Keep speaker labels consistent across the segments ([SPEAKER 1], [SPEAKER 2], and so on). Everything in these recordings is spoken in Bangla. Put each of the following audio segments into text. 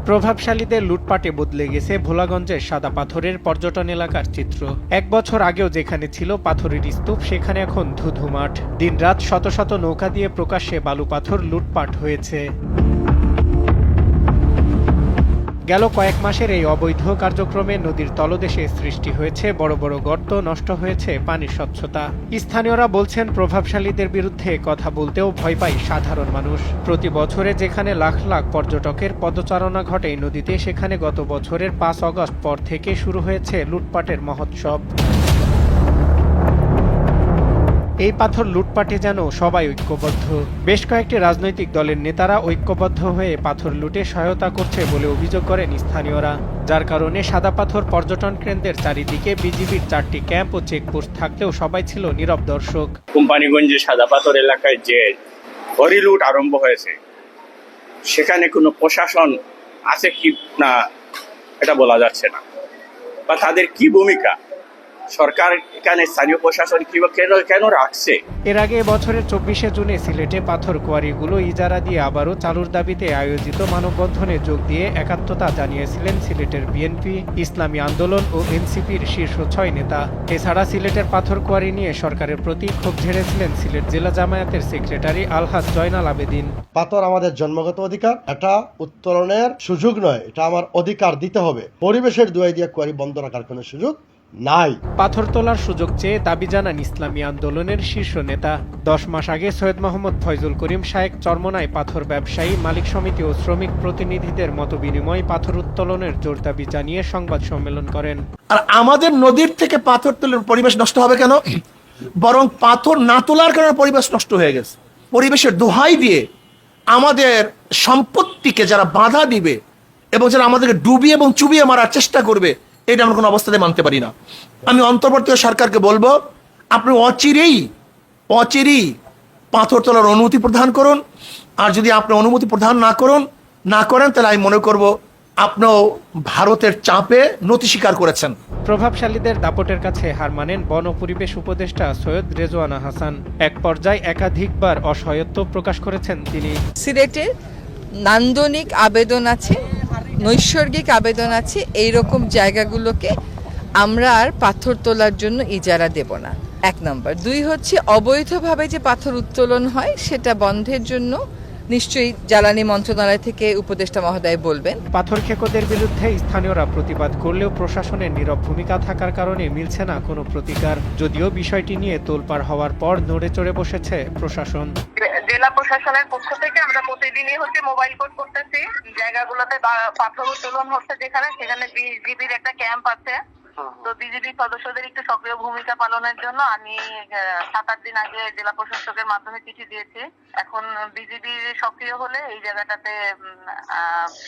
[SPEAKER 1] প্রভাবশালীদের লুটপাটে বদলে গেছে ভোলাগঞ্জের সাদা পাথরের পর্যটন এলাকার চিত্র। 1 বছর আগেও যেখানে ছিল পাথরের স্তূপ, সেখানে এখন ধুধু মাঠ। দিনরাত শত শত নৌকা দিয়ে প্রকাশ্যে বালু পাথর লুটপাট হয়েছে। গেল কয়েক মাসের এই অবৈধ কার্যক্রমে নদীর তলদেশে সৃষ্টি হয়েছে বড় বড় গর্ত, নষ্ট হয়েছে পানির স্বচ্ছতা। স্থানীয়রা বলছেন, প্রভাবশালীদের বিরুদ্ধে কথা বলতেও ভয় পায় সাধারণ মানুষ। প্রতি বছরে যেখানে লাখ লাখ পর্যটকের পদচারণা ঘটে নদীতে, সেখানে গত বছরের 5 আগস্ট পর থেকে শুরু হয়েছে লুটপাটের মহোৎসব। এই পাথর লুটপাটে যেন সবাই ঐক্যবদ্ধ। বেশ কয়েকটি রাজনৈতিক দলের নেতারা ঐক্যবদ্ধ হয়ে পাথর লুটে সহায়তা করছে বলে অভিযোগ করেন স্থানীয়রা, যার কারণে সাদা পাথর পর্যটন কেন্দ্রের চারিদিকে বিজিবির 4টি ক্যাম্প ও চেকপোস্ট থাকলেও সবাই ছিল নীরব দর্শক।
[SPEAKER 2] কোম্পানিগঞ্জে সাদা পাথর এলাকায় যে হরিলুট আরম্ভ হয়েছে, সেখানে কোনো প্রশাসন আছে কি না এটা বলা যাচ্ছে না, বা তাদের কি ভূমিকা, সরকার এখানে স্থানীয় প্রশাসন কেন রাখছে।
[SPEAKER 1] এর আগে বছরের 24শে জুনে সিলেটে পাথর কোয়ারিগুলো ইজারা দিয়ে আবারও চালুর দাবিতে আয়োজিত মানববন্ধনে যোগ দিয়ে একাত্মতা জানিয়েছিলেন সিলেটের বিএনপি, ইসলামী আন্দোলন ও এনসিপির শীর্ষ 6 নেতা। এছাড়া সিলেটের পাথর কোয়ারি নিয়ে সরকারের প্রতি ক্ষোভ ঝেড়েছিলেন সিলেট জেলা জামায়াতের সেক্রেটারি আলহাজ জয়নাল আবেদিন।
[SPEAKER 3] পাথর আমাদের জন্মগত অধিকার, এটা উত্তোলনের সুযোগ নয়, এটা আমার অধিকার দিতে হবে। পরিবেশের দোহাই দিয়ে কোয়ারি বন্ধ রাখার কোনো সুযোগ নাই।
[SPEAKER 1] পাথর তোলার সুযোগ চেয়ে দাবি জানান ইসলামী আন্দোলনের শীর্ষ নেতা। 10 মাস আগে সৈয়দ মোহাম্মদ ফয়জুল করিম শায়েক চরমনায় পাথর ব্যবসায়ী, মালিক সমিতি ও শ্রমিক প্রতিনিধিদের মতবিনিময় পাথর উত্তোলনের জোর দাবি জানিয়ে সংবাদ সম্মেলন করেন।
[SPEAKER 4] আর আমাদের নদীর থেকে পাথর তোলার পরিবেশ নষ্ট হবে কেন? বরং পাথর না তোলার কারণে পরিবেশ নষ্ট হয়ে গেছে। পরিবেশের দোহাই দিয়ে আমাদের সম্পত্তিকে যারা বাধা দিবে এবং যারা আমাদেরকে ডুবিয়ে এবং চুবিয়ে মারার চেষ্টা করবে, এটা আমরা কোনো অবস্থাতে মানতে পারি না। আমি অন্তর্বর্তী সরকারকে বলবো, আপনি অচিরেই পাথর তোলার অনুমতি প্রদান করুন। আর যদি আপনি অনুমতি প্রদান না করেন তাহলে আমি মনে করব আপনিও ভারতের চাপে নতি স্বীকার করেছেন।
[SPEAKER 1] প্রভাবশালীদের দাপটের কাছে হার মানেন বন ও পরিবেশ উপদেষ্টা সৈয়দ রেজওয়ানা হাসান। এক পর্যায়ে একাধিকবার অসহায়ত্ব প্রকাশ করেছেন তিনি।
[SPEAKER 5] সিলেটের নান্দনিক আবেদন আছে, নৈসর্গিক আবেদন আছে, এইরকম জায়গাগুলোকে আমরা আর পাথর তোলার জন্য ইজারা দেব না, 1 নম্বর। 2 হচ্ছে অবৈধভাবে যে পাথর উত্তোলন হয় সেটা বন্ধের জন্য নিশ্চয়ই জ্বালানি মন্ত্রণালয় থেকে উপদেষ্টা মহোদয় বলবেন।
[SPEAKER 1] পাথর খেকোদের বিরুদ্ধে স্থানীয়রা প্রতিবাদ করলেও প্রশাসনের নীরব ভূমিকা থাকার কারণে মিলছে না কোনো প্রতিকার। যদিও বিষয়টি নিয়ে তোলপাড় হওয়ার পর নড়ে চড়ে বসেছে প্রশাসন।
[SPEAKER 6] জেলা প্রশাসনের পক্ষ থেকে আমরা প্রতিদিনই মোবাইল কোর্ট করতেছি। জায়গাগুলোতে পাথর উত্তোলন হচ্ছে সেখানে বিজিবির একটা ক্যাম্প আছে। তো বিজিবি সদস্যদের একটু সক্রিয় ভূমিকা পালনের জন্য আমি 7-8 দিন আগে জেলা প্রশাসকের মাধ্যমে চিঠি দিয়েছি। এখন বিজিবি সক্রিয় হলে এই জায়গাটাতে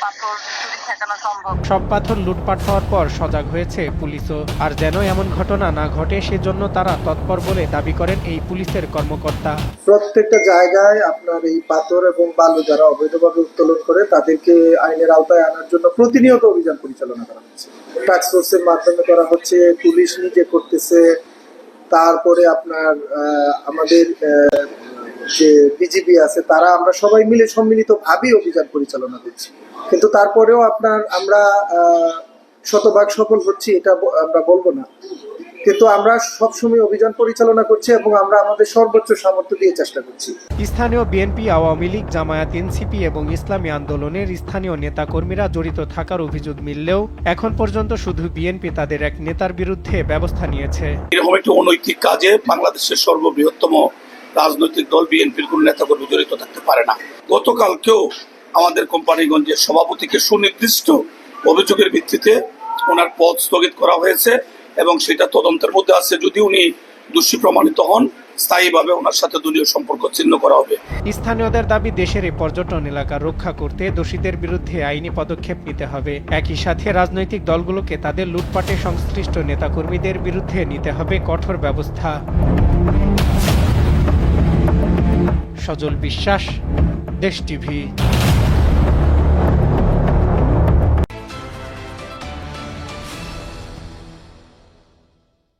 [SPEAKER 6] পাথর চুরি ঠেকানো সম্ভব।
[SPEAKER 1] সব পাথর লুটপাট হওয়ার পর সজাগ হয়েছে পুলিশও। আর যেন এমন ঘটনা না ঘটে সেজন্য তারা তৎপর বলে দাবি করেন এই পুলিশের কর্মকর্তা।
[SPEAKER 7] প্রত্যেকটা জায়গায় আপনার এই পাথর এবং বালু যারা অবৈধভাবে উত্তোলন করে তাদেরকে আইনের আওতায় আনার জন্য প্রতিনিয়ত অভিযান পরিচালনা করা হচ্ছে। টাস্ক ফোর্সের মাধ্যমে করা হচ্ছে, পুলিশ নিজে করতেছে। তারপরে আপনার আমাদের যে বিজিবি আছে তারা, আমরা সবাই মিলে সম্মিলিতভাবে অভিযান পরিচালনা করছি। কিন্তু তারপরেও আমরা শতভাগ সফল হচ্ছি এটা আমরা বলবো না, কিন্তু আমরা সবসময় অভিযান পরিচালনা করছি এবং আমরা আমাদের সর্বোচ্চ সামর্থ্য দিয়ে চেষ্টা করছি।
[SPEAKER 1] স্থানীয় বিএনপি, আওয়ামী লীগ, জামায়াত, এনসিপি এবং ইসলামী আন্দোলনের স্থানীয় নেতাকর্মীরা জড়িত থাকার অভিযোগ মিললেও এখন পর্যন্ত শুধু বিএনপি তাদের এক নেতার বিরুদ্ধে ব্যবস্থা নিয়েছে।
[SPEAKER 8] এরকম একটি অনৈতিক কাজে বাংলাদেশের সর্ববৃহত্তম রাজনৈতিক দল বিএনপির কোন নেতাকর্মী জড়িত থাকতে পারে না। গতকালকেও আমাদের কোম্পানিগঞ্জের সভাপতিকে সুনির্দিষ্ট অভিযোগের ভিত্তিতে ওনার পদ স্থগিত করা হয়েছে এবং সেটা তদন্তের মধ্যে আছে। যদি উনি দোষী প্রমাণিত হন, স্থায়ীভাবে ওনার সাথে দলীয় সম্পর্ক ছিন্ন করা হবে।
[SPEAKER 1] স্থানীয়দের দাবি, দেশের এই পর্যটন এলাকা রক্ষা করতে দোষীদের বিরুদ্ধে আইনি পদক্ষেপ নিতে হবে। একই সাথে রাজনৈতিক দলগুলোকে তাদের লুটপাটে সংশ্লিষ্ট নেতাকর্মীদের বিরুদ্ধে নিতে হবে কঠোর ব্যবস্থা। সজল বিশ্বাস, দেশ টিভি।